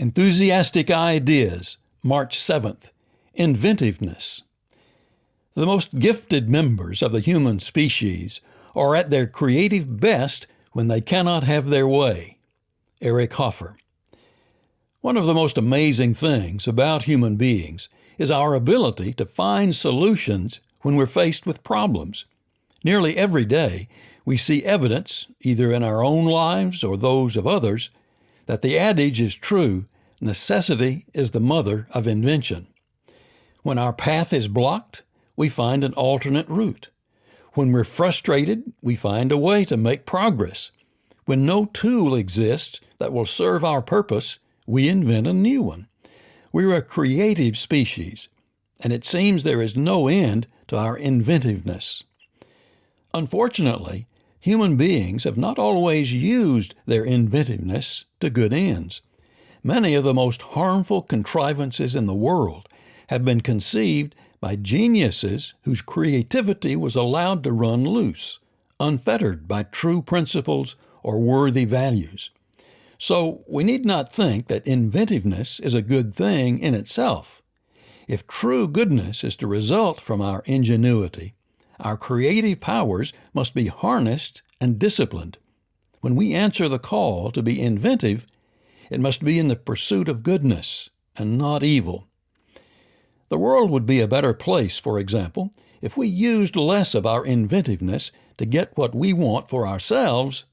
Enthusiastic Ideas, March 7th. Inventiveness. The most gifted members of the human species are at their creative best when they cannot have their way. Eric Hoffer. One of the most amazing things about human beings is our ability to find solutions when we're faced with problems. Nearly every day, we see evidence, either in our own lives or those of others, that the adage is true: necessity is the mother of invention. When our path is blocked, we find an alternate route. When we're frustrated, we find a way to make progress. When no tool exists that will serve our purpose, we invent a new one. We're a creative species, and it seems there is no end to our inventiveness. Unfortunately, human beings have not always used their inventiveness to good ends. Many of the most harmful contrivances in the world have been conceived by geniuses whose creativity was allowed to run loose, unfettered by true principles or worthy values. So we need not think that inventiveness is a good thing in itself. If true goodness is to result from our ingenuity, our creative powers must be harnessed and disciplined. When we answer the call to be inventive, it must be in the pursuit of goodness and not evil. The world would be a better place, for example, if we used less of our inventiveness to get what we want for ourselves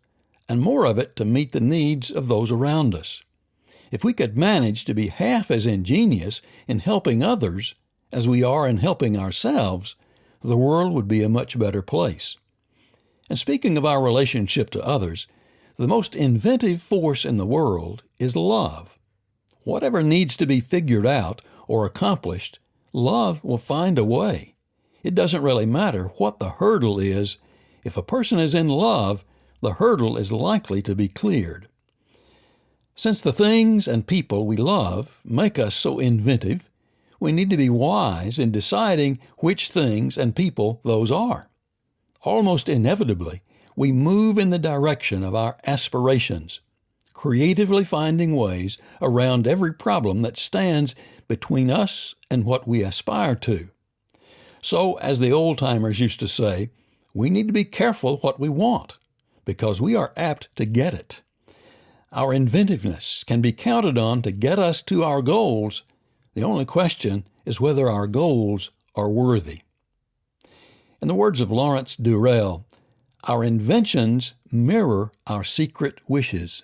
and more of it to meet the needs of those around us. If we could manage to be half as ingenious in helping others as we are in helping ourselves, the world would be a much better place. And speaking of our relationship to others, the most inventive force in the world is love. Whatever needs to be figured out or accomplished, love will find a way. It doesn't really matter what the hurdle is. If a person is in love, the hurdle is likely to be cleared. Since the things and people we love make us so inventive, we need to be wise in deciding which things and people those are. Almost inevitably, we move in the direction of our aspirations, creatively finding ways around every problem that stands between us and what we aspire to. So, as the old-timers used to say, we need to be careful what we want, because we are apt to get it. Our inventiveness can be counted on to get us to our goals. The only question is whether our goals are worthy. In the words of Lawrence Durrell, our inventions mirror our secret wishes.